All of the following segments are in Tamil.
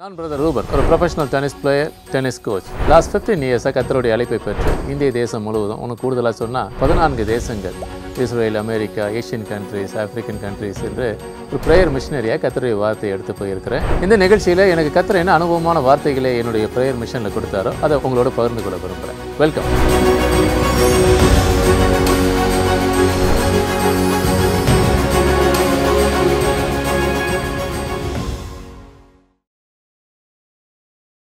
நான் பிரதர் ரூபன், ஒரு professional tennis player, tennis coach. Last 15 இயர்ஸாக கர்த்தருடைய அழைப்பை பெற்று இந்திய தேசம் முழுவதும், ஒன்று கூடுதலாக சொன்னால் 14 தேசங்கள், Israel, America, Asian countries, African countries என்று ஒரு ப்ரேயர் மிஷனரியாக கர்த்தருடைய வார்த்தையை எடுத்து போயிருக்கிறேன். இந்த நிகழ்ச்சியில் எனக்கு கர்த்தர் என்ன அனுபவமான வார்த்தைகளை என்னுடைய ப்ரேயர் மிஷனில் கொடுத்தாரோ அதை உங்களோட பகிர்ந்து கொள்ள விரும்புகிறேன். வெல்கம்.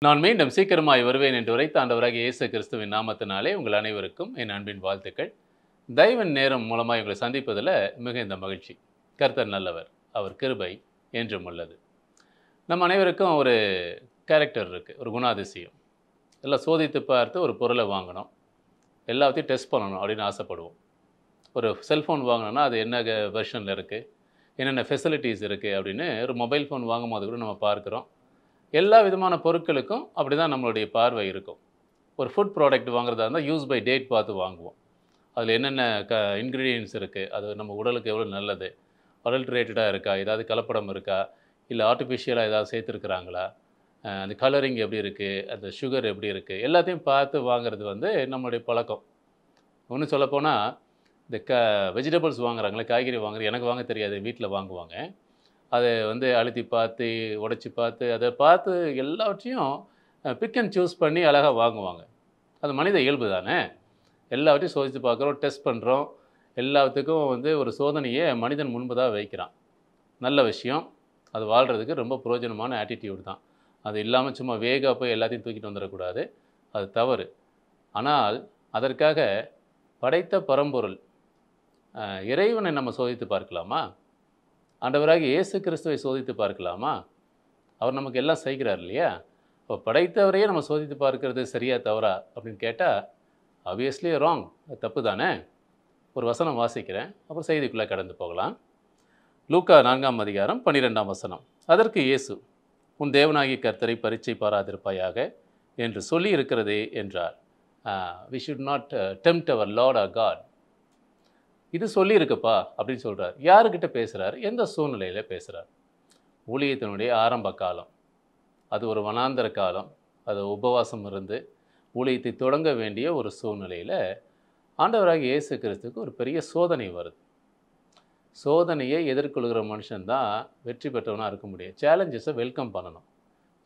நான் மீண்டும் சீக்கிரமாய் வருவேன் என்று உரைத்த ஆண்டவராகிய இயேசு கிறிஸ்துவின் நாமத்தினாலே உங்கள் அனைவருக்கும் என் அன்பின் வாழ்த்துக்கள். தயவின் நேரம் மூலமாக உங்களை சந்திப்பதில் மிகுந்த மகிழ்ச்சி. கர்த்தர் நல்லவர், அவர் கிருபை என்றும் உள்ளது. நம்ம அனைவருக்கும் ஒரு கேரக்டர் இருக்குது, ஒரு குணாதிசயம். எல்லாம் சோதித்து பார்த்து ஒரு பொருளை வாங்கணும், எல்லாத்தையும் டெஸ்ட் பண்ணணும் அப்படின்னு ஆசைப்படுவோம். ஒரு செல்ஃபோன் வாங்கினோன்னா அது என்ன வெர்ஷனில் இருக்குது, என்னென்ன ஃபெசிலிட்டிஸ் இருக்குது அப்படின்னு. ஒரு மொபைல் ஃபோன் வாங்கும் போது கூட நம்ம பார்க்குறோம். எல்லா விதமான பொருட்களுக்கும் அப்படி தான் நம்மளுடைய பார்வை இருக்கும். ஒரு ஃபுட் ப்ராடக்ட் வாங்குறதா இருந்தால் யூஸ் பை டேட் பார்த்து வாங்குவோம். அதில் என்னென்ன இன்க்ரீடியன்ட்ஸ் இருக்குது, அது நம்ம உடலுக்கு எவ்வளோ நல்லது, அடல்ட்ரேட்டடாக இருக்கா, ஏதாவது கலப்படம் இருக்கா, இல்லை ஆர்டிஃபிஷியலாக ஏதாவது சேர்த்துருக்குறாங்களா, அந்த கலரிங் எப்படி இருக்குது, அந்த சுகர் எப்படி இருக்குது, எல்லாத்தையும் பார்த்து வாங்குறது நம்மளுடைய பழக்கம். ஒன்று சொல்லப்போனால் இந்த வெஜிடபிள்ஸ் வாங்குறாங்களே, காய்கறி வாங்குறது எனக்கு வாங்க தெரியாது, வீட்டில் வாங்குவாங்க. அதை அழுத்தி பார்த்து, உடைச்சி பார்த்து, அதை பார்த்து எல்லாவற்றையும் பிக் அண்ட் சூஸ் பண்ணி அழகாக வாங்குவாங்க. அது மனித இயல்பு தானே. எல்லாவற்றையும் சோதித்து பார்க்குறோம், டெஸ்ட் பண்ணுறோம். எல்லாத்துக்கும் ஒரு சோதனையை மனிதன் முன்பு தான் வைக்கிறான். நல்ல விஷயம், அது வாழ்கிறதுக்கு ரொம்ப பிரயோஜனமான ஆட்டிடியூட் தான். அது இல்லாமல் சும்மா வேகாக போய் எல்லாத்தையும் தூக்கிட்டு வந்துடக்கூடாது, அது தவறு. ஆனால் அதற்காக படைத்த பரம்பொருள் இறைவனை நம்ம சோதித்து பார்க்கலாமா? ஆண்டவராகிய இயேசு கிறிஸ்துவை சோதித்து பார்க்கலாமா? அவர் நமக்கு எல்லாம் செய்கிறார் இல்லையா? இப்போ படைத்தவரையே நம்ம சோதித்து பார்க்கறது சரியா தவறா அப்படின்னு கேட்டால் ஆப்வியஸ்லி ராங், தப்பு தானே. ஒரு வசனம் வாசிக்கிறேன், அப்புறம் செய்திக்குள்ளே கடந்து போகலாம். லூக்கா 4ஆம் அதிகாரம் 12ஆம் வசனம். அதற்கு இயேசு, உன் தேவனாகிய கர்த்தரை பரீட்சை பாராதிருப்பாயாக என்று சொல்லி இருக்கிறதே என்றார். we should not tempt our Lord or God. இது சொல்லியிருக்குப்பா அப்படின்னு சொல்கிறார். யாருக்கிட்ட பேசுகிறார், எந்த சூழ்நிலையில் பேசுகிறார்? ஊழியத்தினுடைய ஆரம்ப காலம், அது ஒரு வனாந்தர காலம். அது உபவாசம் இருந்து ஊழியத்தை தொடங்க வேண்டிய ஒரு சூழ்நிலையில் ஆண்டவராகிய இயேசு கிறிஸ்துக்கு ஒரு பெரிய சோதனை வருது. சோதனையை எதிர்கொள்கிற மனுஷன்தான் வெற்றி பெற்றவனாக இருக்க முடியும். சேலஞ்சஸை வெல்கம் பண்ணணும்.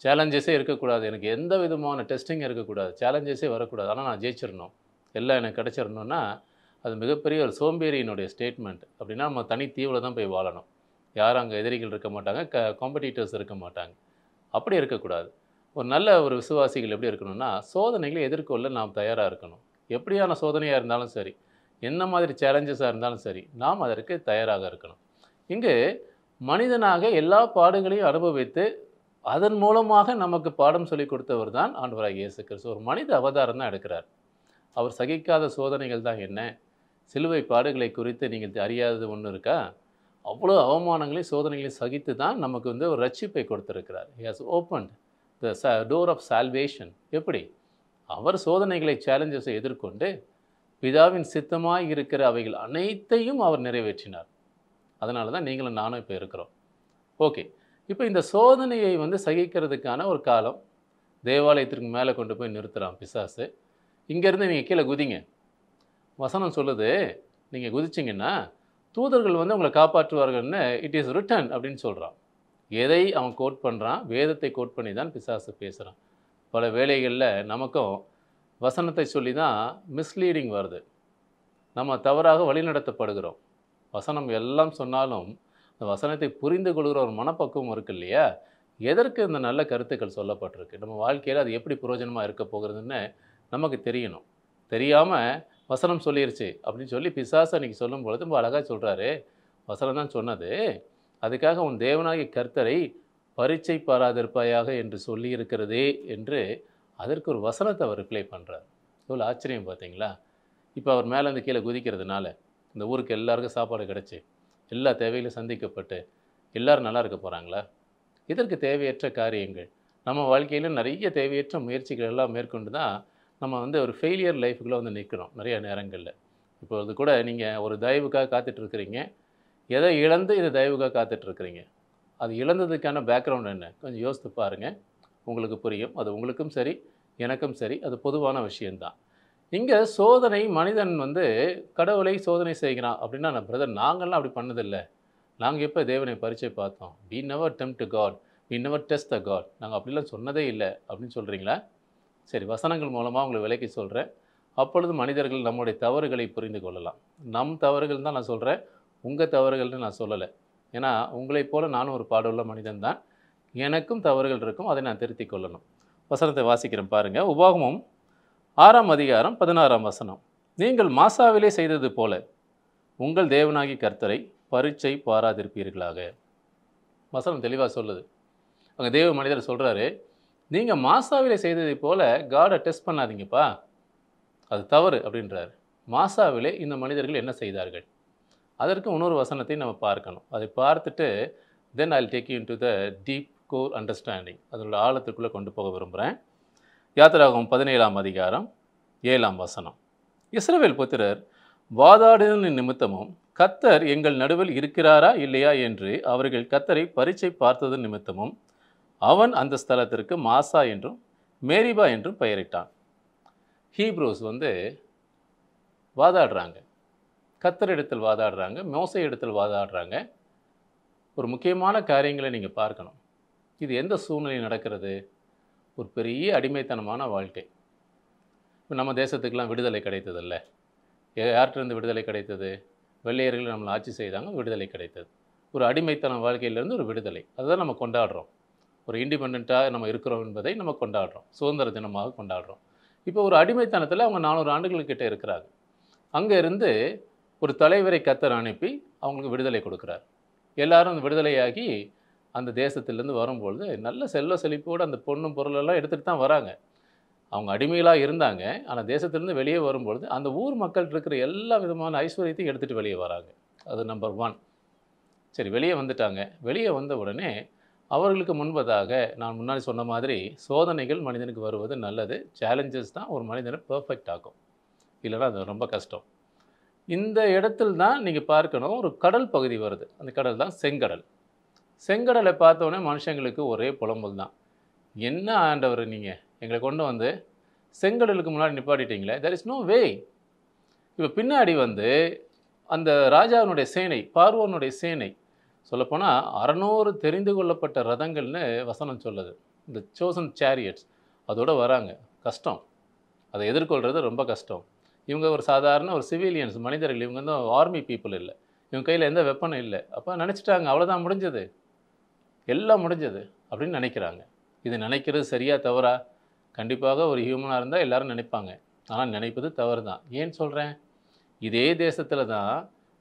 சேலஞ்சஸே இருக்கக்கூடாது, எனக்கு எந்த விதமான டெஸ்டிங் இருக்கக்கூடாது, சேலஞ்சஸே வரக்கூடாது, ஆனால் நான் ஜெயிச்சிடணும், எல்லாம் எனக்கு கிடச்சிடணுன்னா அது மிகப்பெரிய ஒரு சோம்பேறியினுடைய ஸ்டேட்மெண்ட். அப்படின்னா நம்ம தனி தீவில் தான் போய் வாழணும். யாரும் அங்கே எதிரிகள் இருக்க மாட்டாங்க, காம்படிட்டர்ஸ் இருக்க மாட்டாங்க. அப்படி இருக்கக்கூடாது. ஒரு நல்ல ஒரு விசுவாசிகள் எப்படி இருக்கணும்னா, சோதனைகளை எதிர்கொள்ள நாம் தயாராக இருக்கணும். எப்படியான சோதனையாக இருந்தாலும் சரி, என்ன மாதிரி சேலஞ்சஸாக இருந்தாலும் சரி, நாம் அதற்கு தயாராக இருக்கணும். இங்கு மனிதனாக எல்லா பாடுகளையும் அனுபவித்து அதன் மூலமாக நமக்கு பாடம் சொல்லி கொடுத்தவர் தான் ஆண்டவராகிய இயேசு கிறிஸ்து. ஒரு மனித அவதாரம் தான் எடுக்கிறார். அவர் சகிக்காத சோதனைகள் தான் என்ன? சிலுவை பாடுகளை குறித்து நீங்கள் அறியாதது ஒன்று இருக்கா? அவ்வளோ அவமானங்களையும் சோதனைகளையும் சகித்து தான் நமக்கு ஒரு ரட்சிப்பை கொடுத்துருக்கிறார். He has opened the door of salvation. எப்படி? அவர் சோதனைகளை, சேலஞ்சஸை எதிர்கொண்டு பிதாவின் சித்தமாய் இருக்கிற அவைகள் அனைத்தையும் அவர் நிறைவேற்றினார். அதனால தான் நீங்களும் நானும் இப்போ இருக்கிறோம். ஓகே, இப்போ இந்த சோதனையை சகிக்கிறதுக்கான ஒரு காலம். தேவாலயத்திற்கு மேலே கொண்டு போய் நிறுத்துகிறான் பிசாசு. இங்கேருந்து நீங்கள் கீழே குதிங்க. வசனம் சொல்லுது, நீங்கள் குதிச்சிங்கன்னா தூதர்கள் உங்களை காப்பாற்றுவார்கள்னு இட் இஸ் ரிட்டன் அப்படின்னு சொல்கிறான். எதை அவன் கோட் பண்ணுறான்? வேதத்தை கோட் பண்ணி தான் பிசாசு பேசுகிறான். பல வேளைகளில் நமக்கும் வசனத்தை சொல்லி தான் மிஸ்லீடிங் வருது. நம்ம தவறாக வழிநடத்தப்படுகிறோம். வசனம் எல்லாம் சொன்னாலும் அந்த வசனத்தை புரிந்து கொள்கிற ஒரு மனப்பக்குவம் இருக்கு இல்லையா? எதற்கு இந்த நல்ல கருத்துக்கள் சொல்லப்பட்டிருக்கு, நம்ம வாழ்க்கையில் அது எப்படி பிரயோஜனமாக இருக்க போகிறதுன்னு நமக்கு தெரியணும். தெரியாமல் வசனம் சொல்லிருச்சு அப்படின்னு சொல்லி பிசாசு அன்றைக்கி சொல்லும் பொழுது ரொம்ப அழகாக சொல்கிறாரு. வசனம் தான் சொன்னது, அதுக்காக உன் தேவனாகிய கர்த்தரை பரீட்சை பாராதிருப்பாயாக என்று சொல்லி இருக்கிறதே என்று அதற்கு ஒரு வசனத்தை அவர் ரிப்ளை பண்ணுறார். எவ்வளோ ஆச்சரியம் பார்த்தீங்களா? இப்போ அவர் மேலேருந்து கீழே குதிக்கிறதுனால இந்த ஊருக்கு எல்லாருக்கும் சாப்பாடு கிடச்சி, எல்லா தேவையிலும் சந்திக்கப்பட்டு எல்லோரும் நல்லா இருக்க போகிறாங்களா? இதற்கு தேவையற்ற காரியங்கள் நம்ம வாழ்க்கையில் நிறைய தேவையற்ற முயற்சிகள் எல்லாம் மேற்கொண்டு தான் நம்ம ஒரு ஃபெயிலியர் லைஃபுக்குள்ளே நிற்கிறோம் நிறைய நேரங்களில். இப்போ அது கூட நீங்கள் ஒரு தயவுக்காக காத்துட்ருக்குறீங்க, எதை இழந்து இந்த தயவுக்காக காத்துட்ருக்குறீங்க, அது இழந்ததுக்கான பேக்ரவுண்ட் என்ன கொஞ்சம் யோசித்து பாருங்கள். உங்களுக்கு புரியும். அது உங்களுக்கும் சரி, எனக்கும் சரி, அது பொதுவான விஷயம்தான். இங்க சோதனை மனிதன் வந்து கடவுளை சோதனை செய்கிறான் அப்படின்னா, நான் பிரதர் நாங்கலாம் அப்படி பண்ணதில்ல. நாங்க எப்ப தேவனை பரீட்சை பார்த்தோம்? "We never tempt God. We never test the God." நாங்க அப்படிலாம் சொன்னதே இல்ல அப்படின்னு சொல்றீங்களா? சரி, வசனங்கள் மூலமா உங்களுக்கு விளக்கி சொல்றேன். அப்பொழுது மனிதர்கள் நம்முடைய தவறுகளை புரிந்து கொள்ளலாம். நம் தவறுகள் தான் நான் சொல்றேன். உங்க தவறுகள்னு நான் சொல்லல. ஏன்னா, உங்களைப் போல நானும் ஒரு பாடுள்ள மனிதன் தான். எனக்கும் தவறுகள் இருக்கும். அதை நான் திருத்திக் கொள்ளணும். வசனத்தை வாசிக்கிறேன் பாருங்க. உபாகமம் 6ஆம் அதிகாரம் 16ஆம் வசனம். நீங்கள் மாசாவிலே செய்தது போல உங்கள் தேவனாகிய கர்த்தரை பரீட்சை பாராதிருப்பீர்களாக. வசனம் தெளிவா சொல்லுது. அங்க தேவ மனிதர் சொல்றாரு, நீங்க மாசாவிலே செய்ததைப் போல காட டெஸ்ட் பண்ணாதீங்கப்பா. அது தவறு அப்படின்றாரு. மாசாவிலே இந்த மனிதர்கள் என்ன செய்தார்கள்? அதற்கு இன்னொரு வசனத்தை நம்ம பார்க்கணும். அதை பார்த்துட்டு then I will take you into the deep core understanding. அதோட ஆழத்துக்குள்ள கொண்டு போக விரும்புகிறேன். யாத்திராகமம் 17ஆம் அதிகாரம் 7ஆம் வசனம். இஸ்ரவேல் புத்திரர் வாதாடின நிமித்தமும் கர்த்தர் எங்கள் நடுவில் இருக்கிறாரா இல்லையா என்று அவர்கள் கர்த்தரை பரீட்சை பார்த்தது நிமித்தமும் அவன் அந்த ஸ்தலத்திற்கு மாசா என்றும் மேரிபா என்றும் பெயரிட்டான். ஹீப்ரூஸ் வந்து வாதாடுறாங்க. கர்த்தரிடத்தில் வாதாடுறாங்க. மோசே இடத்தில் வாதாடுறாங்க. ஒரு முக்கியமான காரியங்களை நீங்க பார்க்கணும். இது எந்த சூழ்நிலையில் நடக்கிறது? ஒரு பெரிய அடிமைத்தனமான வாழ்க்கை. இப்போ நம்ம தேசத்துக்கெல்லாம் விடுதலை கிடைத்ததில்ல. யார்கிட்டருந்து விடுதலை கிடைத்தது? வெள்ளையர்கள் நம்மளை ஆட்சி செய்தாங்க, விடுதலை கிடைத்தது. ஒரு அடிமைத்தன வாழ்க்கையிலேருந்து ஒரு விடுதலை. அதுதான் நம்ம கொண்டாடுறோம். ஒரு இண்டிபெண்டண்ட்டாக நம்ம இருக்கிறோம் என்பதை நம்ம கொண்டாடுறோம். சுதந்திர தினமாக கொண்டாடுறோம். இப்போ ஒரு அடிமைத்தனத்தில் அவங்க 400 ஆண்டுகள் கிட்ட இருக்கிறாங்க. அங்கே இருந்து ஒரு தலைவரை கர்த்தர் அனுப்பி அவங்களுக்கு விடுதலை கொடுக்குறார். எல்லாரும் அந்த விடுதலையாகி அந்த தேசத்திலேருந்து வரும்பொழுது நல்ல செல்வ செழிப்போடு அந்த பொண்ணும் பொருளெல்லாம் எடுத்துகிட்டு தான் வராங்க. அவங்க அடிமைகளாக இருந்தாங்க. ஆனால் தேசத்திலேருந்து வெளியே வரும்பொழுது அந்த ஊர் மக்கள் இருக்கிற எல்லா விதமான ஐஸ்வர்யத்தையும் எடுத்துகிட்டு வெளியே வராங்க. அது நம்பர் 1. சரி, வெளியே வந்துட்டாங்க. வெளியே வந்த உடனே அவர்களுக்கு முன்பதாக நான் முன்னாடி சொன்ன மாதிரி சோதனைகள் மனிதனுக்கு வருவது நல்லது. சேலஞ்சஸ் தான் ஒரு மனிதனை பெர்ஃபெக்ட் ஆக்கும். இல்லைன்னா அது ரொம்ப கஷ்டம். இந்த இடத்தில் தான் நீங்கள் பார்க்கணும், ஒரு கடல் பகுதி வருது. அந்த கடல் தான் செங்கடல். செங்கடலை பார்த்தோன்னே மனுஷங்களுக்கு ஒரே புலம்பல் தான். என்ன ஆண்டவர் நீங்கள் எங்களை கொண்டு வந்து செங்கடலுக்கு முன்னாடி நிப்பாட்டிட்டீங்களே, தெர் இஸ் நோ வே. இப்போ பின்னாடி வந்து அந்த ராஜாவினுடைய சேனை, பார்வோனுடைய சேனை, சொல்லப்போனால் 600 தெரிந்து கொள்ளப்பட்ட ரதங்கள்னு வசனம் சொல்லுது. இந்த சோசன் சேரியட்ஸ் அதோட வராங்க. கஷ்டம். அதை எதிர்கொள்கிறது ரொம்ப கஷ்டம். இவங்க ஒரு சாதாரண ஒரு சிவிலியன்ஸ் மனிதர்கள். இவங்க வந்து ஆர்மி பீப்புள் இல்லை. இவங்க கையில் எந்த வெப்பனும் இல்லை. அப்போ நினச்சிட்டாங்க அவ்வளோதான் முடிஞ்சது, எல்லாம் முடிஞ்சது அப்படின்னு நினைக்கிறாங்க. இது நினைக்கிறது சரியா தவறா? கண்டிப்பாக ஒரு ஹியூமனாக இருந்தால் எல்லாரும் நினைப்பாங்க. ஆனால் நினைப்பது தவறு தான். ஏன் சொல்கிறேன்? இதே தேசத்தில் தான்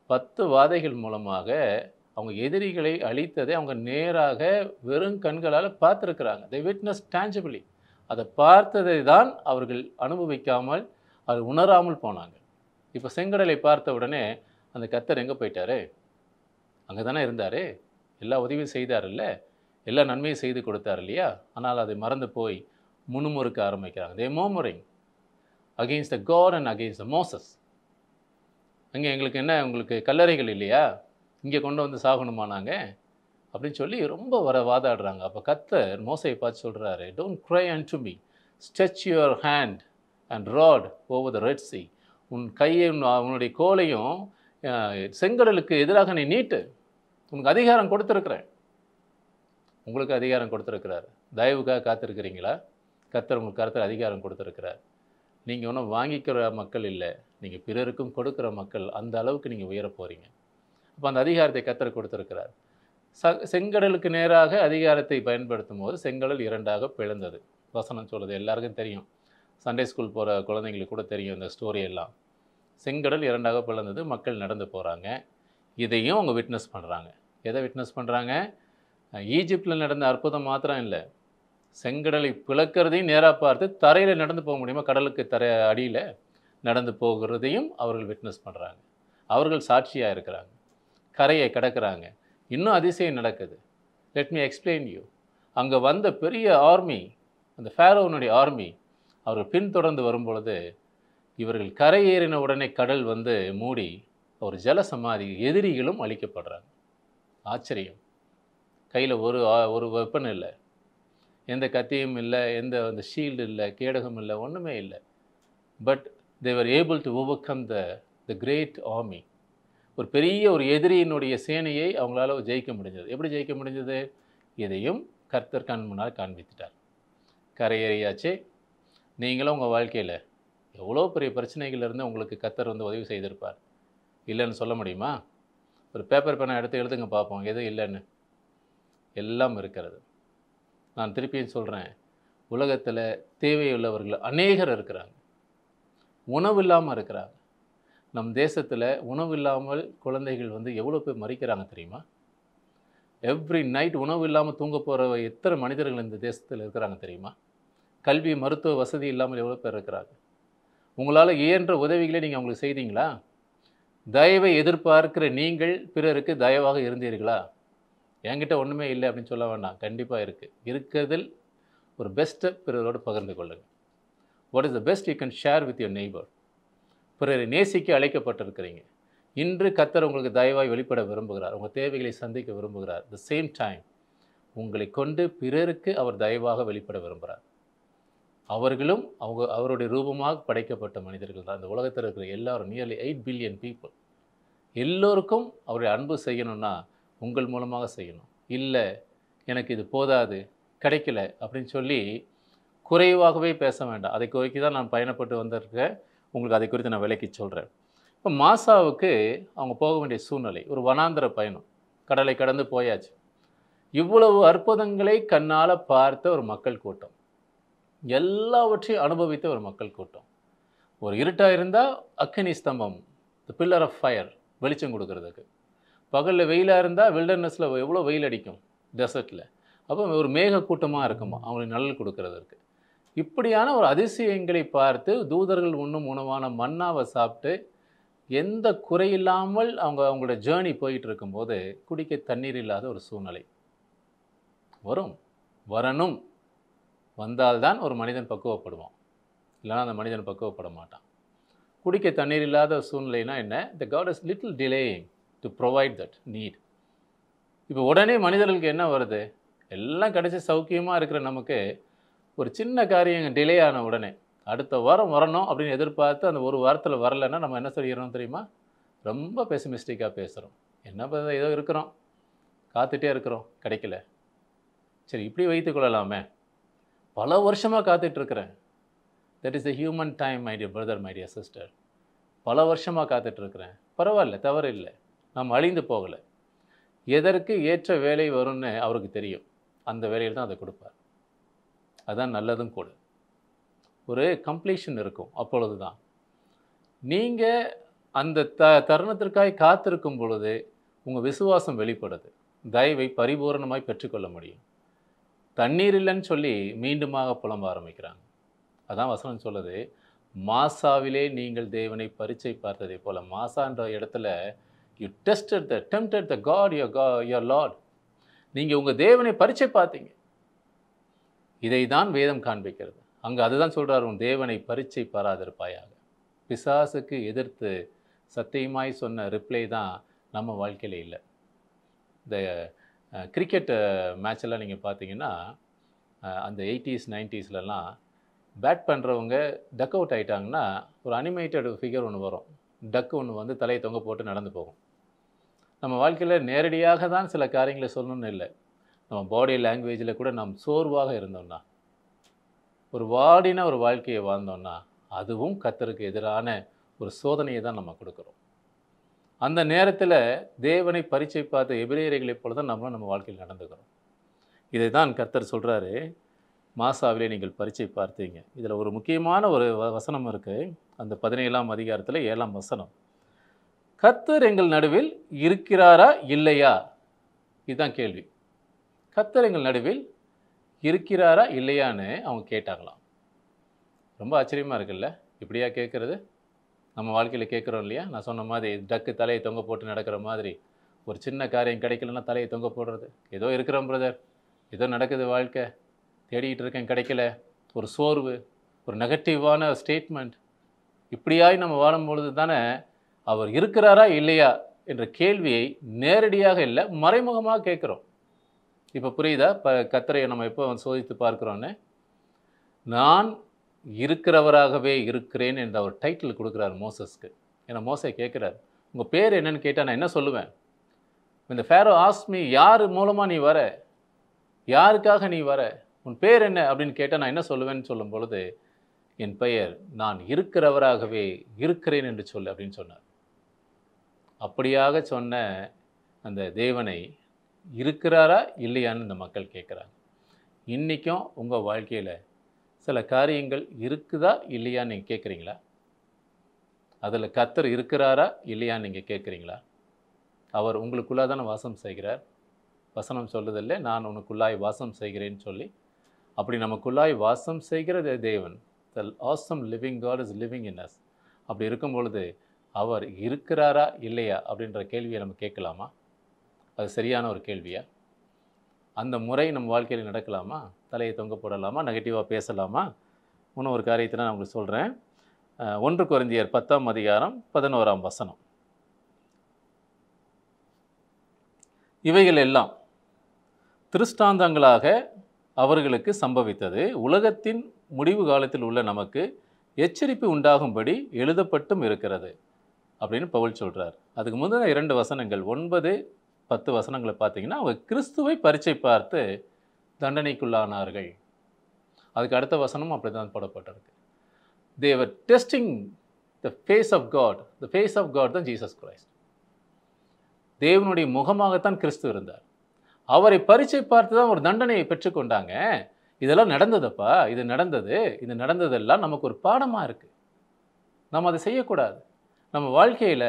10 வாதைகள் மூலமாக அவங்க எதிரிகளை அழித்ததை அவங்க நேராக வெறும் கண்களால் பார்த்துருக்குறாங்க. they witnessed tangibly. அதை பார்த்ததை தான் அவர்கள் அனுபவிக்காமல், அதை உணராமல் போனாங்க. இப்போ செங்கடலை பார்த்த உடனே அந்த கர்த்தர் எங்கே போயிட்டாரு? அங்கே தானே இருந்தார். எல்லா உதவியும் செய்தார்ல்ல, எல்லா நன்மையும் செய்து கொடுத்தார் இல்லையா? ஆனால் அதை மறந்து போய் முணுமுறுக்க ஆரம்பிக்கிறாங்க. they murmuring against the God and against the Moses. அங்கே எங்களுக்கு என்ன, உங்களுக்கு கல்லறைகள் இல்லையா? இங்கே கொண்டு வந்து சாகணுமா நாங்கள் அப்படின்னு சொல்லி ரொம்ப வாதாடுறாங்க. அப்போ கர்த்தர் மோசையை பார்த்து சொல்கிறாரு, don't cry unto me, stretch your hand and rod over the Red Sea. உன் கையை உன்னுடைய கோலையும் செங்கடலுக்கு எதிராக நீ நீட்டு. உனக்கு அதிகாரம் கொடுத்துருக்குறேன். உங்களுக்கு அதிகாரம் கொடுத்துருக்கிறார். தயவுக்காக காத்திருக்கிறீங்களா? கர்த்தர் உங்களுக்கு கர்த்தர் அதிகாரம் கொடுத்துருக்கிறார். நீங்கள் ஒன்றும் வாங்கிக்கிற மக்கள் இல்லை, நீங்கள் பிறருக்கும் கொடுக்குற மக்கள். அந்த அளவுக்கு நீங்கள் உயர போகிறீங்க. அப்போ அந்த அதிகாரத்தை கர்த்தர் கொடுத்துருக்கிறார். செங்கடலுக்கு நேராக அதிகாரத்தை பயன்படுத்தும் போது செங்கடல் 2ஆக பிளந்தது. வசனம் சொல்லுது, எல்லாருக்கும் தெரியும். சண்டே ஸ்கூல் போகிற குழந்தைங்களுக்கு கூட தெரியும் இந்த ஸ்டோரி எல்லாம். செங்கடல் 2ஆக பிளந்தது. மக்கள் நடந்து போகிறாங்க. இதையும் அவங்க விட்னஸ் பண்ணுறாங்க. எதை விட்னஸ் பண்ணுறாங்க? ஈஜிப்டில் நடந்த அற்புதம் மாத்திரம் இல்லை, செங்கடலை பிளக்கிறதையும் நேராக பார்த்து தரையில் நடந்து போக முடியுமா? கடலுக்கு அடியில் நடந்து போகிறதையும் அவர்கள் விட்னஸ் பண்ணுறாங்க. அவர்கள் சாட்சியாக இருக்கிறாங்க. கரையை கடக்கிறாங்க. இன்னும் அதிசயம் நடக்குது. Let me explain you. அங்கே வந்த பெரிய ஆர்மி, அந்த ஃபேரோனுடைய ஆர்மி, அவர்கள் பின்தொடர்ந்து வரும்பொழுது இவர்கள் கரையேறின உடனே கடல் வந்து மூடி ஒரு ஜலசமாதி, எதிரிகளும் அழிக்கப்படுறாங்க. ஆச்சரியம். கையில் ஒரு வெப்பன் இல்லை. எந்த கத்தியும் இல்லை, எந்த அந்த ஷீல்டு இல்லை, கேடகம் இல்லை, ஒன்றுமே இல்லை. But they were able to overcome the great army. ஒரு பெரிய ஒரு எதிரியினுடைய சேனையை அவங்களால ஜெயிக்க முடிஞ்சது. எப்படி ஜெயிக்க முடிஞ்சது? இதையும் கர்த்தர் கண் முன்னால் காண்பித்துட்டார். கரையேறியாச்சு. நீங்களும் உங்கள் வாழ்க்கையில் எவ்வளோ பெரிய பிரச்சனைகள் இருந்து உங்களுக்கு கர்த்தர் வந்து உதவி செய்திருப்பார். இல்லைன்னு சொல்ல முடியுமா? ஒரு பேப்பர் பேனை எடுத்து எழுதுங்க பார்ப்போம், எதுவும் இல்லைன்னு. எல்லாம் இருக்கிறது. நான் திருப்பியும் சொல்கிறேன், உலகத்தில் தேவையுள்ளவர்கள் அநேகர் இருக்கிறாங்க. உணவு இல்லாமல் இருக்கிறாங்க. நம் தேசத்தில் உணவு இல்லாமல் குழந்தைகள் வந்து எவ்வளோ பேர் மறிக்கிறாங்க தெரியுமா? எவ்ரி நைட் உணவு இல்லாமல் தூங்க போகிற எத்தனை மனிதர்கள் இந்த தேசத்தில் இருக்கிறாங்க தெரியுமா? கல்வி மருத்துவ வசதி இல்லாமல் எவ்வளோ பேர் இருக்கிறாங்க. உங்களால் இயன்ற உதவிகளை நீங்கள் அவங்களுக்கு செய்தீங்களா? தயவை எதிர்பார்க்கிற நீங்கள் பிறருக்கு தயவாக இருந்தீர்களா? என்கிட்ட ஒன்றுமே இல்லை அப்படின்னு சொல்ல வேண்டாம், கண்டிப்பாக இருக்குது. இருக்கிறதில் ஒரு பெஸ்ட்டை பிறரோடு பகிர்ந்து கொள்ளுங்கள். What is the best you can share with your neighbour? பிறரை நேசிக்க அழைக்கப்பட்டிருக்கிறீங்க. இன்று கர்த்தர் உங்களுக்கு தயவாய் வெளிப்பட விரும்புகிறார். உங்கள் தேவைகளை சந்திக்க விரும்புகிறார். த சேம் டைம் உங்களை கொண்டு பிறருக்கு அவர் தயவாக வெளிப்பட விரும்புகிறார். அவர்களும் அவருடைய ரூபமாக படைக்கப்பட்ட மனிதர்கள் தான். இந்த உலகத்தில் இருக்கிற எல்லாரும் நியர்லி 8 பில்லியன் பீப்புள். எல்லோருக்கும் அவருடைய அன்பு செய்யணும்னா உங்கள் மூலமாக செய்யணும். இல்லை எனக்கு இது போதாது, கிடைக்கல அப்படின்னு சொல்லி குறைவாகவே பேச வேண்டாம். அதை குறித்து தான் நான் பயணப்பட்டு வந்திருக்கேன். உங்களுக்கு அதை குறித்து நான் விளக்கி சொல்கிறேன். இப்போ மாசாவுக்கு அவங்க போக வேண்டிய சூழ்நிலை, ஒரு வனாந்தர பயணம், கடலை கடந்து போயாச்சு. இவ்வளவு அற்புதங்களை கண்ணால் பார்த்த ஒரு மக்கள் கூட்டம், எல்லாவற்றையும் அனுபவித்த ஒரு மக்கள் கூட்டம். ஒரு இருட்டாக இருந்தால் அக்கினி ஸ்தம்பம், த பில்லர் ஆஃப் ஃபயர், வெளிச்சம் கொடுக்கறதுக்கு. பகலில் வெயிலாக இருந்தால் வில்டர்னஸில் எவ்வளோ வெயில் அடிக்கும் டெசர்ட்டில், அப்போ ஒரு மேக கூட்டமாக இருக்குமா அவங்களுக்கு நிழல் கொடுக்கறதுக்கு. இப்படியான ஒரு அதிசயங்களை பார்த்து தூதர்கள் உண்ணும் உணவான மன்னாவை சாப்பிட்டு எந்த குறையில்லாமல் அவங்களோட ஜேர்னி போயிட்டு இருக்கும்போது குடிக்க தண்ணீர் இல்லாத ஒரு சூழ்நிலை வரணும். வந்தால்தான் ஒரு மனிதன் பக்குவப்படுவான், இல்லைனா அந்த மனிதன் பக்குவப்பட மாட்டான். குடிக்க தண்ணீர் இல்லாத சூழ்நிலைனா என்ன? The God is little delaying to provide that need. இப்போ உடனே மனிதர்களுக்கு என்ன வருது? எல்லாம் கிடைச்சி சௌக்கியமாக இருக்கிற நமக்கு ஒரு சின்ன காரியம் டிலே ஆன உடனே அடுத்த வாரம் வரணும் அப்படின்னு எதிர்பார்த்து அந்த ஒரு வாரத்தில் வரலைன்னா நம்ம என்ன சொல்லிடுறோம் தெரியுமா? ரொம்ப பெசிமிஸ்டிக்காக பேசுகிறோம். என்ன ஏதோ இருக்கிறோம், காத்துட்டே இருக்கிறோம், கிடைக்கல. சரி, இப்படி வைத்து கொள்ளலாமே, பல வருஷமாக காத்துட்ருக்கிறேன். That is the human time my dear brother, my dear sister. பல வருஷமாக காத்துட்ருக்கிறேன், பரவாயில்ல, தவறு இல்லை, நாம் அழிந்து போகலை. எதற்கு ஏற்ற வேலை வரும்னு அவருக்கு தெரியும். அந்த வேலையில் தான் அதை கொடுப்பார். அதுதான் நல்லதும் கூட. ஒரு கம்ப்ளீஷன் இருக்கும். அப்பொழுது தான் நீங்கள் அந்த தருணத்திற்காக காத்திருக்கும் பொழுது உங்கள் விசுவாசம் வெளிப்படுது. தயவை பரிபூரணமாய் பெற்றுக்கொள்ள முடியும். தண்ணீர் இல்லைன்னு சொல்லி மீண்டுமாக புலம்ப ஆரம்பிக்கிறாங்க. அதான் வசனம் சொல்லுது, மாசாவிலே நீங்கள் தேவனை பரீட்சை பார்த்ததை போல. மாசான்ற இடத்துல you tempted the God your Lord. நீங்கள் உங்கள் தேவனை பரீட்சை பார்த்தீங்க. இதை தான் வேதம் காண்பிக்கிறது. அங்கே அதுதான் சொல்கிறார், உன் தேவனை பரீட்சை பாராதிருப்பாயாக. பிசாசுக்கு எதிர்த்து சத்தியமாய் சொன்ன ரிப்ளை தான் நம்ம வாழ்க்கையில் இல்லை. இந்த கிரிக்கெட் மேட்செல்லாம் நீங்கள் பார்த்தீங்கன்னா அந்த 80s 90ஸ்லலாம் பேட் பண்ணுறவங்க டக் அவுட் ஆகிட்டாங்கன்னா ஒரு அனிமேட்டட் ஃபிகர் ஒன்று வரும். டக்கு ஒன்று வந்து தலையை தொங்க போட்டு நடந்து போகும். நம்ம வாழ்க்கையில் நேரடியாக தான் சில காரியங்களை சொல்லணும்னு இல்லை. நம்ம பாடி லாங்குவேஜில் கூட நாம் சோர்வாக இருந்தோம்னா, ஒரு வாடின ஒரு வாழ்க்கையை வாழ்ந்தோம்னா, அதுவும் கர்த்தருக்கு எதிரான ஒரு சோதனையை தான் நம்ம கொடுக்குறோம். அந்த நேரத்தில் தேவனை பரீட்சை பார்த்த எபிரேயர்களைப் போல தான் நம்ம வாழ்க்கையில் நடந்துக்கிறோம். இதை தான் கர்த்தர் சொல்கிறாரு, மாசாவிலே நீங்கள் பரீட்சை பார்த்தீங்க. இதில் ஒரு முக்கியமான ஒரு வசனம் இருக்குது. அந்த 17ஆம் அதிகாரத்தில் 7ஆம் வசனம். கர்த்தர் எங்கள் நடுவில் இருக்கிறாரா இல்லையா? இதுதான் கேள்வி. கர்த்தர் எங்கள் நடுவில் இருக்கிறாரா இல்லையான்னு அவங்க கேட்டாங்களாம். ரொம்ப ஆச்சரியமாக இருக்குல்ல? இப்படியா கேட்குறது? நம்ம வாழ்க்கையில் கேட்குறோம் இல்லையா? நான் சொன்ன மாதிரி டக்கு தலையை தொங்க போட்டு நடக்கிற மாதிரி, ஒரு சின்ன காரியம் கிடைக்கலன்னா தலையை தொங்க போடுறது. ஏதோ இருக்கிறோம் பிரதர், ஏதோ நடக்குது வாழ்க்கை, தேடிக்கிட்டு இருக்கேன், கிடைக்கல. ஒரு சோர்வு, ஒரு நெகட்டிவான ஸ்டேட்மெண்ட். இப்படியாய் நம்ம வாழும்பொழுது தானே அவர் இருக்கிறாரா இல்லையா என்ற கேள்வியை நேரடியாக இல்லை, மறைமுகமாக கேட்குறோம். இப்போ புரியுதா? கர்த்தரை நம்ம எப்போ சோதித்து பார்க்கிறோன்னு? நான் இருக்கிறவராகவே இருக்கிறேன் என்ற ஒரு டைட்டில் குடுக்குறார் மோசஸ்க்கு. ஏன்னா மோசே கேட்கிறார். உங்க பேர் என்னன்னு கேட்டா நான் என்ன சொல்லுவேன்? இந்த ஃபேரோ ஆஸ்க்ட் மீ யார் மூலமா நீ வர? யாருக்காக நீ வர? உன் பேர் என்ன? அப்படின்னு கேட்டா நான் என்ன சொல்லுவேன்னு சொல்லும்பொழுது, என் பெயர் நான் இருக்கிறவராகவே இருக்கிறேன் என்று சொல்லு அப்படின்னு சொன்னார். அப்படியாக சொன்ன அந்த தேவனை இருக்கிறாரா? இல்லையான்னு இந்த மக்கள் கேட்குறாங்க. இன்னைக்கும் உங்க வாழ்க்கையில சில காரியங்கள் இருக்குதா? இல்லையான்னு நீங்க கேட்குறீங்களா? அதில கர்த்தர் இருக்கிறாரா? இல்லையான்னு நீங்க கேட்குறீங்களா? அவர் உங்களுக்குள்ளா தானே வாசம் செய்கிறார். வசனம் சொல்லுதில்ல, நான் உனக்குள்ளாய் வாசம் செய்கிறேன்னு சொல்லி. அப்படி நமக்குள்ளாய் வாசம் செய்கிற தேவன், the awesome living God is living in us. அப்படி இருக்கும் பொழுது, அவர் இருக்கிறாரா? இல்லையா? அப்படின்ற கேள்வியை நம்ம கேட்கலாமா? அது சரியான ஒரு கேள்வியா? அந்த முறை நம்ம வாழ்க்கையில் நடக்கலாமா? தலையை தொங்க போடலாமா? நெகட்டிவாக பேசலாமா? இன்னும் ஒரு காரியத்தை நான் உங்களுக்கு சொல்கிறேன். 1 கொரிந்தியர் 10ஆம் அதிகாரம் 11ஆம் வசனம். இவைகள் எல்லாம் திருஷ்டாந்தங்களாக அவர்களுக்கு சம்பவித்தது. உலகத்தின் முடிவு காலத்தில் உள்ள நமக்கு எச்சரிப்பு உண்டாகும்படி எழுதப்பட்டும் இருக்கிறது அப்படின்னு பவுல் சொல்றார். அதுக்கு முந்தின 2 வசனங்கள் 9, 10 வசனங்களை பார்த்தீங்கன்னா, அவங்க கிறிஸ்துவை பரீட்சை பார்த்து தண்டனைக்குள்ளானார்கள். அதுக்கு அடுத்த வசனம் அப்படிதான் போடப்பட்டிருக்கு. They were testing the face of God. The face of God தான் ஜீசஸ் கிரைஸ்ட். தேவனுடைய முகமாகத்தான் கிறிஸ்து இருந்தார். அவரை பரீட்சை பார்த்து தான் ஒரு தண்டனையை பெற்றுக்கொண்டாங்க. இதெல்லாம் நடந்ததப்பா, இது நடந்தது. இது நடந்ததெல்லாம் நமக்கு ஒரு பாடமா இருக்கு. நம்ம அதை செய்யக்கூடாது. நம்ம வாழ்க்கையில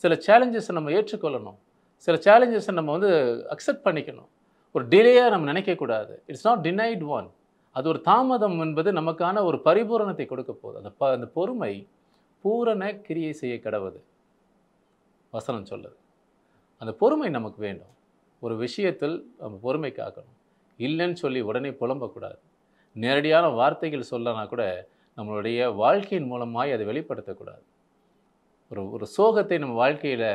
சில சேலஞ்சஸை நம்ம ஏற்றுக்கொள்ளணும். சில சேலஞ்சஸை நம்ம அக்செப்ட் பண்ணிக்கணும். ஒரு டிலேயா நம்ம நினைக்கக்கூடாது. It's not denied one. அது ஒரு தாமதம் என்பது நமக்கான ஒரு பரிபூரணத்தை கொடுக்க போகுது. அந்த பொறுமை பூரண கிரியை செய்ய கடவுது. வசனம் சொல்லுது. அந்த பொறுமை நமக்கு வேண்டும். ஒரு விஷயத்தில் நம்ம பொறுமை காக்கணும். இல்லைன்னு சொல்லி உடனே புலம்பக்கூடாது. நேரடியான வார்த்தைகள் சொல்லனா கூட நம்மளுடைய வாழ்க்கையின் மூலமாய் அதை வெளிப்படுத்தக்கூடாது. ஒரு சோகத்தை நம்ம வாழ்க்கையில்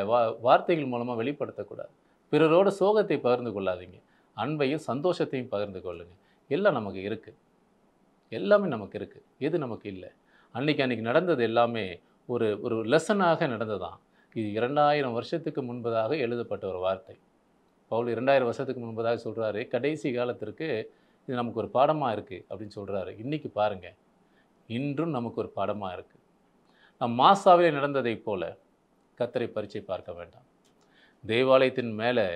வார்த்தைகள் மூலமாக வெளிப்படுத்தக்கூடாது. பிறரோட சோகத்தை பகிர்ந்து கொள்ளாதீங்க. அன்பையும் சந்தோஷத்தையும் பகிர்ந்து கொள்ளுங்க. எல்லாம் நமக்கு இருக்குது. எல்லாமே நமக்கு இருக்குது. எது நமக்கு இல்லை? அன்னைக்கு நடந்தது எல்லாமே ஒரு லெசனாக நடந்ததான். இது 2000 வருஷத்துக்கு முன்பதாக எழுதப்பட்ட ஒரு வார்த்தை. பவுல் 2000 வருஷத்துக்கு முன்பதாக சொல்கிறாரு, கடைசி காலத்திற்கு இது நமக்கு ஒரு பாடமாக இருக்குது அப்படின்னு சொல்கிறாரு. இன்றைக்கி பாருங்கள், இன்றும் நமக்கு ஒரு பாடமாக இருக்குது. நம் மாசாவிலே நடந்ததைப் போல கர்த்தரை பரீட்சை பார்க்க வேண்டாம். தேவாலயத்தின் மேலே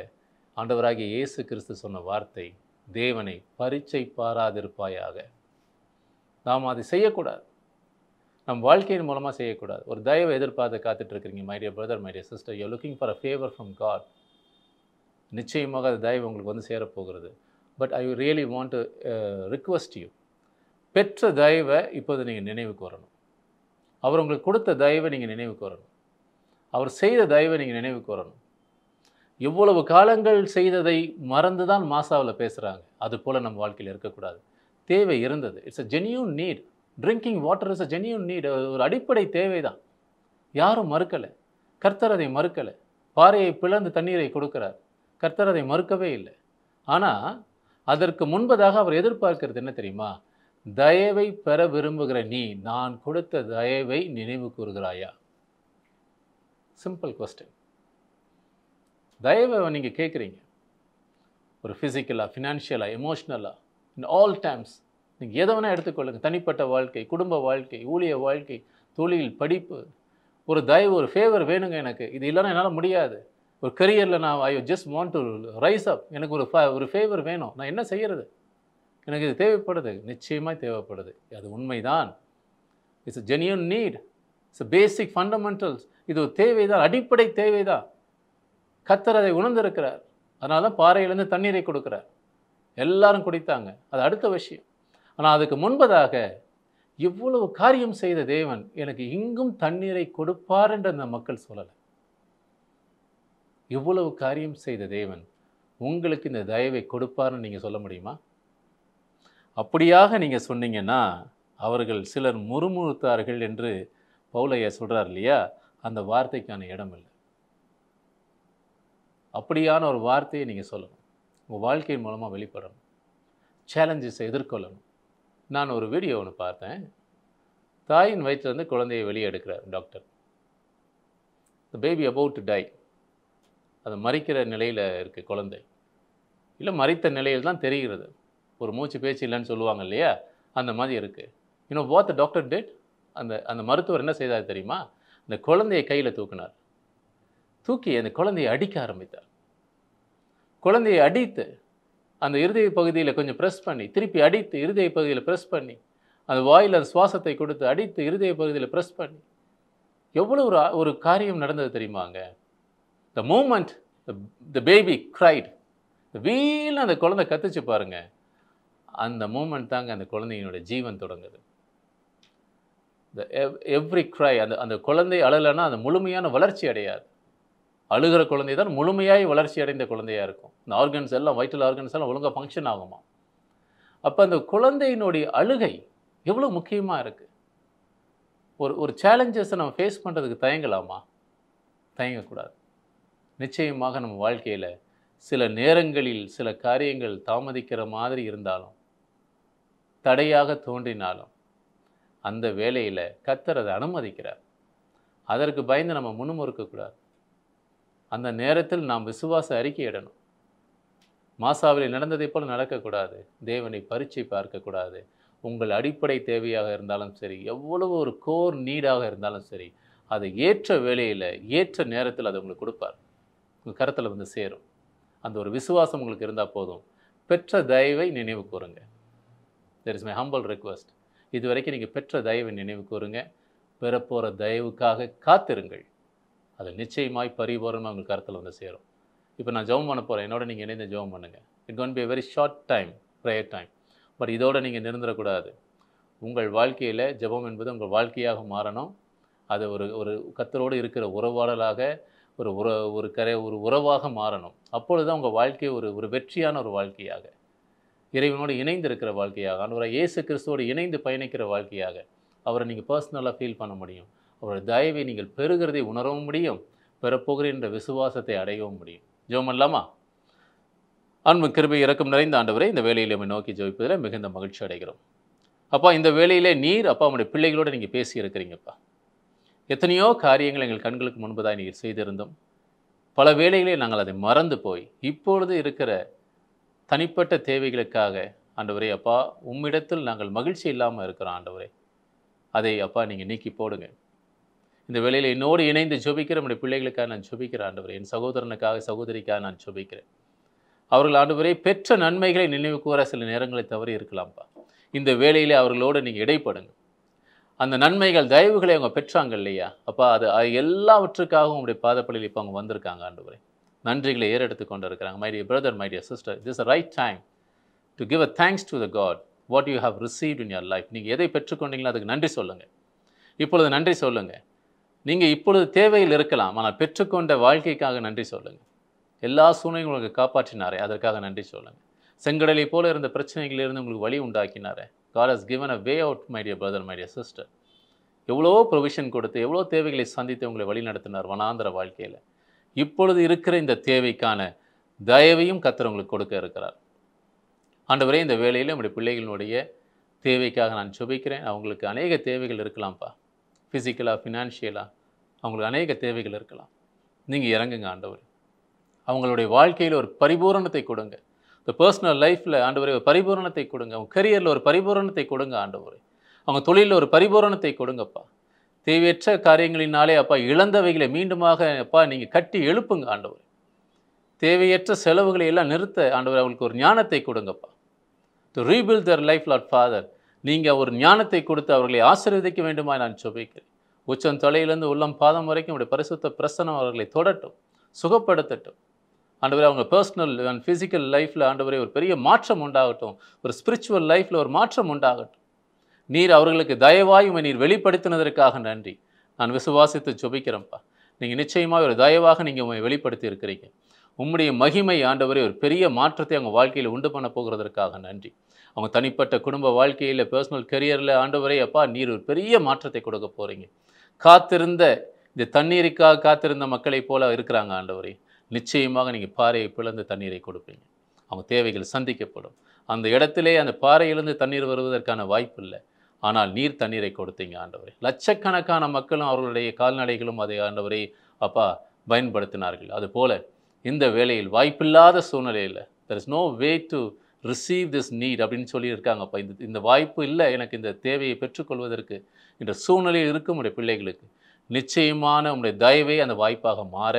ஆண்டவராகிய இயேசு கிறிஸ்து சொன்ன வார்த்தை, தேவனை பரீட்சை பாராதிருப்பாயாக. நாம் அதை செய்யக்கூடாது. நம் வாழ்க்கையின் மூலமாக செய்யக்கூடாது. ஒரு தயவை எதிர்பார்த்து காத்துட்ருக்கிறீங்க. My dear brother, my dear sister, you looking for a favour from God. நிச்சயமாக அது தயவு உங்களுக்கு சேரப்போகிறது. But I really want to request you, பெற்ற தயவை இப்போது நீங்கள் நினைவுக்கு வரணும். அவர் உங்களுக்கு கொடுத்த தயவை நீங்கள் நினைவுக்கு வரணும். அவர் செய்த தயவை நீங்கள் நினைவுக்கு வரணும். எவ்வளவு காலங்கள் செய்ததை மறந்து தான் மாசாவில் பேசுகிறாங்க. அதுபோல் நம்ம வாழ்க்கையில் இருக்கக்கூடாது. தேவை இருந்தது. It's a genuine need. Drinking water is a genuine need. ஒரு அடிப்படை தேவை தான். யாரும் மறுக்கலை. கர்த்தர் அதை மறுக்கலை. பாறையை பிளந்து தண்ணீரை கொடுக்கிறார். கர்த்தர் அதை மறுக்கவே இல்லை. ஆனால் அதற்கு முன்பதாக அவர் எதிர்பார்க்கிறது என்ன தெரியுமா? தயவை பெற விரும்புகிற நீ, நான் கொடுத்த தயவை நினைவு கூறுகிறாயா? Simple question. தயவை நீங்கள் கேட்குறீங்க. ஒரு ஃபிசிக்கலாக, ஃபினான்ஷியலாக, எமோஷ்னலாக, இன் ஆல் டைம்ஸ் நீங்கள் எதை வேணால் எடுத்துக்கொள்ளுங்கள். தனிப்பட்ட வாழ்க்கை, குடும்ப வாழ்க்கை, ஊழிய வாழ்க்கை, தொழில், படிப்பு. ஒரு தயவு, ஒரு ஃபேவர் வேணுங்க எனக்கு. இது இல்லைன்னா என்னால் முடியாது. ஒரு கரியரில் நான் I just want to rise up. எனக்கு ஒரு ஃபேவர் வேணும். நான் என்ன செய்கிறது? எனக்கு இது தேவைப்படுது. நிச்சயமாக தேவைப்படுது. அது உண்மைதான். It's a genuine need. It's a basic fundamentals. இது ஒரு தேவைதான், அடிப்படை தேவைதான். கர்த்தர் அதை உணர்ந்திருக்கிறார். அதனால தான் பாறையிலேருந்து தண்ணீரை கொடுக்குறார். எல்லாரும் குடித்தாங்க. அது அடுத்த விஷயம். ஆனால் அதுக்கு முன்பதாக இவ்வளவு காரியம் செய்த தேவன் எனக்கு இங்கும் தண்ணீரை கொடுப்பார் என்று அந்த மக்கள் சொல்லலை. இவ்வளவு காரியம் செய்த தேவன் உங்களுக்கு இந்த தயவை கொடுப்பார்னு நீங்கள் சொல்ல முடியுமா? அப்படியாக நீங்கள் சொன்னீங்கன்னா அவர்கள் சிலர் முறுமுறுத்தார்கள் என்று பவுலையா சொல்கிறார் இல்லையா? அந்த வார்த்தைக்கான இடம் இல்லை. அப்படியான ஒரு வார்த்தையை நீங்கள் சொல்லணும். உங்கள் வாழ்க்கையின் மூலமாக வெளிப்படணும். சேலஞ்சஸை எதிர்கொள்ளணும். நான் ஒரு வீடியோ ஒன்று பார்த்தேன். தாயின் வயிற்றிலிருந்து குழந்தையை வெளியே எடுக்கிறார் doctor. The baby about to tie. அது மரிக்கிற நிலையில் இருக்குது குழந்தை. இல்லை மரித்த நிலையில் தான் தெரிகிறது. ஒரு மூச்சு பேச்சு இல்லைன்னு சொல்லுவாங்க இல்லையா, அந்த மாதிரி இருக்குது. இன்னும் வாட் த டாக்டர் டிட், அந்த மருத்துவர் என்ன செய்தார் தெரியுமா? அந்த குழந்தையை கையில் தூக்கினார். தூக்கி அந்த குழந்தையை அடிக்க ஆரம்பித்தார். குழந்தையை அடித்து அந்த இருதய பகுதியில் கொஞ்சம் ப்ரெஸ் பண்ணி, திருப்பி அடித்து இருதய பகுதியில் ப்ரெஸ் பண்ணி, அந்த வாயில் அந்த சுவாசத்தை கொடுத்து அடித்து இருதய பகுதியில் ப்ரெஸ் பண்ணி, எவ்வளோ ஒரு காரியம் நடந்தது தெரியுமாங்க? The moment the baby cried, வீல் அந்த குழந்தை கத்துச்சு பாருங்க. அந்த மூமெண்ட் தாங்க அந்த குழந்தையினுடைய ஜீவன் தொடங்குது. எவ்ரி க்ரை, அந்த குழந்தை அழலைன்னா அந்த முழுமையான வளர்ச்சி அடையாது. அழுகிற குழந்தை தான் முழுமையாய் வளர்ச்சி அடைந்த குழந்தையாக இருக்கும். இந்த ஆர்கன்ஸ் எல்லாம், வைட்டல் ஆர்கன்ஸ் எல்லாம் ஒழுங்காக ஃபங்க்ஷன் ஆகுமா. அப்போ அந்த குழந்தையினுடைய அழுகை எவ்வளோ முக்கியமாக இருக்குது. ஒரு சேலஞ்சஸை நம்ம ஃபேஸ் பண்ணுறதுக்கு தயங்கலாமா? தயங்கக்கூடாது. நிச்சயமாக நம்ம வாழ்க்கையில் சில நேரங்களில் சில காரியங்கள் தாமதிக்கிற மாதிரி இருந்தாலும், தடையாக தோன்றினாலும், அந்த வேலையில் கர்த்தர் அதை அனுமதிக்கிறார். அதற்கு பயந்து நம்ம முன்னுமுறுக்கக்கூடாது. அந்த நேரத்தில் நாம் விசுவாச அறிக்கையிடணும். மாசாவில் நடந்ததை போல் நடக்கக்கூடாது. தேவனை பரீட்சை பார்க்கக்கூடாது. உங்கள் அடிப்படை தேவையாக இருந்தாலும் சரி, எவ்வளவு ஒரு கோர் நீடாக இருந்தாலும் சரி, அதை ஏற்ற வேலையில் ஏற்ற நேரத்தில் அதை உங்களுக்கு கொடுப்பார். உங்கள் கருத்தில் வந்து சேரும். அந்த ஒரு விசுவாசம் உங்களுக்கு இருந்தால் போதும். பெற்ற தயவை நினைவு கூறுங்க. That is my humble request. இது வரைக்கும் நீங்கள் பெற்ற தயவை நினைவு கூறுங்க. பெறப்போகிற தயவுக்காக காத்திருங்கள். அது நிச்சயமாய் பரிபூரணமாக உங்கள் கருத்தில் வந்து சேரும். இப்போ நான் ஜெபம் பண்ண போகிறேன். என்னோட நீங்கள் இணைந்து ஜெபம் பண்ணுங்கள். It gonna be a very short time, prayer time. But இதோடு நீங்கள் நிறுந்துடக்கூடாது. உங்கள் வாழ்க்கையில் ஜெபம் என்பது உங்கள் வாழ்க்கையாக மாறணும். அது ஒரு கர்த்தரோடு இருக்கிற உறவாடலாக, ஒரு உறவாக மாறணும். அப்பொழுது தான் உங்கள் வாழ்க்கை ஒரு வெற்றியான ஒரு வாழ்க்கையாக, இறைவனோடு இணைந்து இருக்கிற வாழ்க்கையாக, ஆண்டவராகிய இயேசு கிறிஸ்துவோடு இணைந்து பயணிக்கிற வாழ்க்கையாக அவரை நீங்கள் பர்சனலாக ஃபீல் பண்ண முடியும். அவருடைய தயவை நீங்கள் பெறுகிறதை உணரவும் முடியும். பெறப்போகிற விசுவாசத்தை அடையவும் முடியும். ஜெபம் பண்ணலாமா? அன்பு கிருபை இரக்கம் நிறைந்த ஆண்டவரே, இந்த வேலையில் நம்மை நோக்கி ஜெபிப்பதில் மிகுந்த மகிழ்ச்சி அடைகிறோம். அப்பா, இந்த வேலையிலே நீர் அப்பா உங்களுடைய பிள்ளைகளோடு நீங்கள் பேசி இருக்கிறீங்கப்பா. எத்தனையோ காரியங்கள் எங்கள் கண்களுக்கு முன்பதாக நீங்கள் செய்திருந்தோம். பல வேளைகளே நாங்கள் அதை மறந்து போய் இப்பொழுது இருக்கிற தனிப்பட்ட தேவைகளுக்காக ஆண்டவரே அப்பா உம்மிடத்தில் நாங்கள் மகிழ்ச்சி இல்லாமல் இருக்கிறோம். ஆண்டவரே, அதை அப்பா நீங்கள் நீக்கி போடுங்க. இந்த வேளையில் என்னோடு இணைந்து ஜெபிக்கிற நம்முடைய பிள்ளைகளுக்காக நான் ஜெபிக்கிறேன். ஆண்டவரே, என் சகோதரனுக்காக சகோதரிக்காக நான் ஜெபிக்கிறேன். அவர்கள் ஆண்டவரே பெற்ற நன்மைகளை நினைவு கூற சில நேரங்களை தவறி இருக்கலாம்ப்பா. இந்த வேளையிலே அவர்களோடு நீங்கள் இடைப்படுங்க. அந்த நன்மைகள் தயவுகளை அவங்க பெற்றாங்க இல்லையா அப்பா, அது எல்லாவற்றுக்காகவும் உங்களுடைய பாதப்பள்ளியில் இப்போ அவங்க வந்திருக்காங்க. ஆண்டவரே, நன்றிகளை ஏறெடுத்து கொண்டு இருக்கிறாங்க. My dear brother, my dear sister, this a right time to give a thanks to the God what you have received in your life. நீங்கள் எதை பெற்றுக்கொண்டீங்களோ அதுக்கு நன்றி சொல்லுங்கள். இப்பொழுது நன்றி சொல்லுங்கள். நீங்கள் இப்பொழுது தேவையில் இருக்கலாம், ஆனால் பெற்றுக்கொண்ட வாழ்க்கைக்காக நன்றி சொல்லுங்கள். எல்லா சூழ்நிலையும் உங்களுக்கு காப்பாற்றினாரே, அதற்காக நன்றி சொல்லுங்கள். செங்கடலை போல இருந்த பிரச்சனைகளிலிருந்து உங்களுக்கு வழி உண்டாக்கினாரே. God has given a way out, my dear brother, my dear sister. எவ்வளோ ப்ரொவிஷன் கொடுத்து எவ்வளோ தேவைகளை சந்தித்து உங்களை வழி நடத்தினார் வனாந்திர வாழ்க்கையில். இப்பொழுது இருக்கிற இந்த தேவைக்கான தயவையும் கர்த்தர் உங்களுக்கு கொடுக்க இருக்கிறார். ஆண்டவரே, இந்த வேளையில் நம்முடைய பிள்ளைகளுடைய தேவைக்காக நான் ஜெபிக்கிறேன். அவங்களுக்கு அநேக தேவைகள் இருக்கலாம்ப்பா. ஃபிசிக்கலாக, ஃபினான்ஷியலாக அவங்களுக்கு அநேக தேவைகள் இருக்கலாம். நீங்கள் இறங்குங்க ஆண்டவர். அவங்களுடைய வாழ்க்கையில் ஒரு பரிபூரணத்தை கொடுங்க. இந்த பர்சனல் லைஃப்பில் ஆண்டவரே ஒரு பரிபூரணத்தை கொடுங்க. அவங்க கரியரில் ஒரு பரிபூரணத்தை கொடுங்க ஆண்டவரே. அவங்க தொழிலில் ஒரு பரிபூரணத்தை கொடுங்கப்பா. தேவையற்ற காரியங்களினாலே அப்பா இழந்தவைகளை மீண்டுமாக அப்பா நீங்கள் கட்டி எழுப்புங்க ஆண்டவரே. தேவையற்ற செலவுகளை எல்லாம் நிறுத்த ஆண்டவரே அவங்களுக்கு ஒரு ஞானத்தை கொடுங்கப்பா. To rebuild their life, Lord father. நீங்கள் ஒரு ஞானத்தை கொடுத்து அவர்களை ஆசீர்வதிக்க வேண்டுமா நான் ஜெபிக்கிறேன். உச்சம் தலையிலிருந்து உள்ளம் பாதம் வரைக்கும் உடைய பரிசுத்த பிரசன்னம் அவர்களை தொடட்டும், சுகப்படுத்தட்டும். ஆண்டவரே, அவங்க பர்சனல் அண்ட் ஃபிசிக்கல் லைஃப்பில் ஆண்டவரே ஒரு பெரிய மாற்றம் உண்டாகட்டும். ஒரு ஸ்பிரிச்சுவல் லைஃப்பில் ஒரு மாற்றம் உண்டாகட்டும். நீர் அவர்களுக்கு தயவாய் நீர் வெளிப்படுத்தினதற்காக நன்றி. நான் விசுவாசித்து ஜெபிக்கிறேன்ப்பா. நீங்கள் நிச்சயமாக ஒரு தயவாக நீங்கள் வெளிப்படுத்தி இருக்கிறீங்க. உம்முடைய மகிமை ஆண்டவரே ஒரு பெரிய மாற்றத்தை அவங்க வாழ்க்கையில் உண்டு பண்ண போகிறதற்காக நன்றி. அவங்க தனிப்பட்ட குடும்ப வாழ்க்கையில், பர்சனல் கரியரில் ஆண்டவரே அப்பா நீர் ஒரு பெரிய மாற்றத்தை கொடுக்க போகிறீங்க. காத்திருந்த இந்த தண்ணீருக்காக காத்திருந்த மக்களை போல இருக்கிறாங்க ஆண்டவரே. நிச்சயமாக நீங்கள் பாறையை பிளந்து தண்ணீரை கொடுப்பீங்க. அவங்க தேவைகள் சந்திக்கப்படும். அந்த இடத்திலே அந்த பாறையிலிருந்து தண்ணீர் வருவதற்கான வாய்ப்பு இல்லை. ஆனால் நீர் தண்ணீரை கொடுத்தீங்க ஆண்டவரே. லட்சக்கணக்கான மக்களும் அவர்களுடைய கால்நடைகளும் அதை ஆண்டவரை அப்பா பயன்படுத்தினார்கள். அதுபோல இந்த வேளையில் வாய்ப்பில்லாத சூழ்நிலையில் there is no way to receive this need அப்படின்னு சொல்லியிருக்காங்கப்பா. இந்த வாய்ப்பு இல்லை எனக்கு இந்த தேவையை பெற்றுக்கொள்வதற்கு என்ற சூழ்நிலையில் இருக்கும் உடைய பிள்ளைகளுக்கு நிச்சயமான உங்களுடைய தயவை அந்த வாய்ப்பாக மாற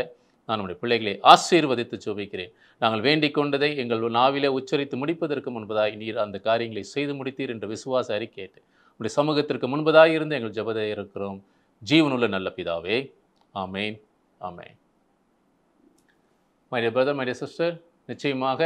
நான் உடைய பிள்ளைகளை ஆசீர்வதித்து ஜெபிக்கிறேன். நாங்கள் வேண்டிக் கொண்டதை எங்கள் நாவிலே உச்சரித்து முடிப்பதற்கு முன்பதாய் நீர் அந்த காரியங்களை செய்து முடித்தீர் என்ற விசுவாச அறிக்கையிட்டு உடைய சமூகத்திற்கு முன்பதாய் இருந்து எங்கள் ஜெபத்தை இருக்கிறோம். ஜீவனுள்ள நல்ல பிதாவே, ஆமேன், ஆமேன். My dear brother, my dear sister, நிச்சயமாக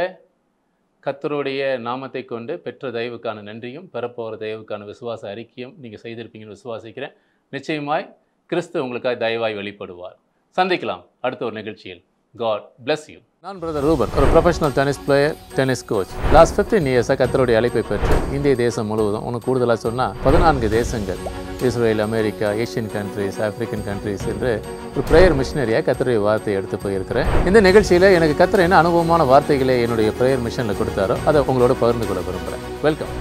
கர்த்தருடைய நாமத்தை கொண்டு பெற்ற தயவுக்கான நன்றியும் பெறப்போகிற தயவுக்கான விசுவாச அறிக்கையும் நீங்கள் செய்திருப்பீங்கன்னு விசுவாசிக்கிறேன். நிச்சயமாய் கிறிஸ்து உங்களுக்காக தயவாய் வெளிப்படுவார். சந்திக்கலாம் அடுத்த ஒரு நிகழ்ச்சியில். God bless you. நான் பிரதர் ரூபன், ஒரு professional tennis player, tennis coach. Last 15 இயர்ஸாக கர்த்தருடைய அழைப்பை பெற்று இந்திய தேசம் முழுவதும், உனக்கு கூடுதலாக சொன்னால் 14 தேசங்கள், Israel, America, Asian countries, African countries என்று ஒரு ப்ரேயர் மிஷனரியாக கர்த்தருடைய வார்த்தையை எடுத்து போயிருக்கிறேன். இந்த நிகழ்ச்சியில் எனக்கு கர்த்தர் என்ன அனுபவமான வார்த்தைகளை என்னுடைய ப்ரேயர் மிஷனில் கொடுத்தாரோ அதை உங்களோட பகிர்ந்து கொள்ள விரும்புகிறேன். வெல்கம்.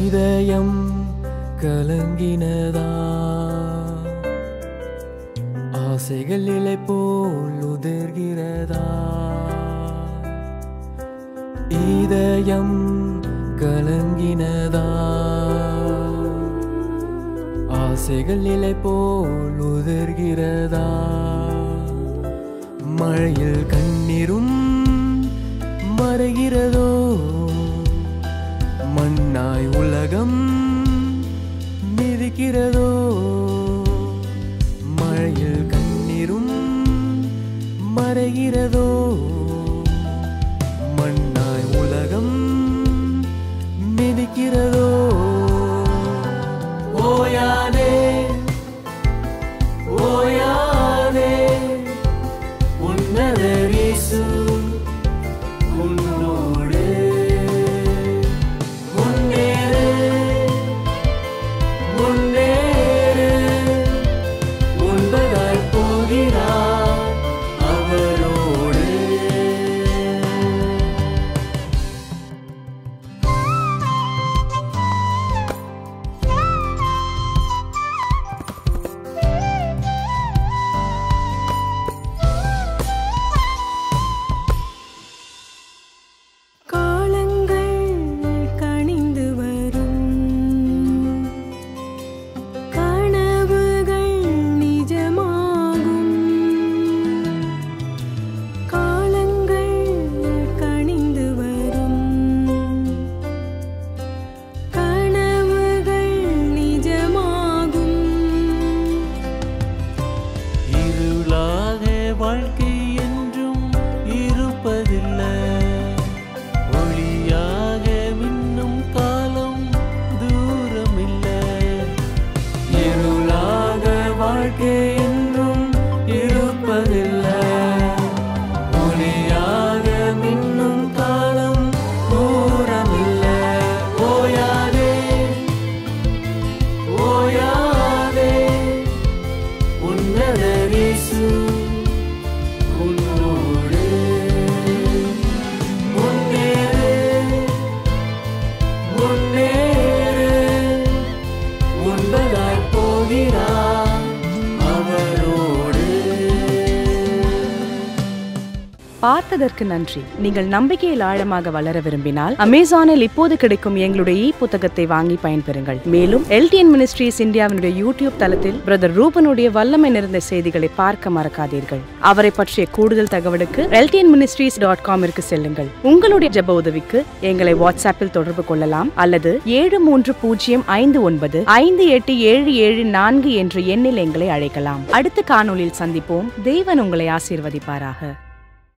இதயம் கலங்கினதா, ஆசைகள் இலை போல் உதிர்கிறதா. இதயம் கலங்கினதா, ஆசைகள் இலை போல் உதிர்கிறதா. மழையில் கண்ணீரும் மறைகிறதோ, மண்ணாய் உலகம் மிதிக்கிறதோ. மழையில் கண்ணீரும் மறைகிறதோ, மண்ணாய் உலகம் மிதிக்கிறதோ. ஓயாதே ஓயாதே, உன்னதர் இயேசு உன்னோடு. பார்த்ததற்கு நன்றி. நீங்கள் நம்பிக்கையில் ஆழமாக வளர விரும்பினால் அமேசானில் இப்போது கிடைக்கும் எங்களுடைய புத்தகத்தை வாங்கி பயன்பெறுங்கள். மேலும் எல்டிஎன் மினிஸ்ட்ரீஸ் இந்தியாவினுடைய யூடியூப் தளத்தில் பிரதர் ரூபனுடைய வல்லமை நிறைந்த செய்திகளை பார்க்க மறக்காதீர்கள். அவரை பற்றிய கூடுதல் தகவலுக்கு ltnministries.com செல்லுங்கள். உங்களுடைய ஜெப உதவிக்கு எங்களை வாட்ஸ்அப்பில் தொடர்பு கொள்ளலாம் அல்லது 7305958774 என்ற எண்ணில் எங்களை அழைக்கலாம். அடுத்த காணொளியில் சந்திப்போம். தேவன் உங்களை ஆசீர்வதிப்பாராக.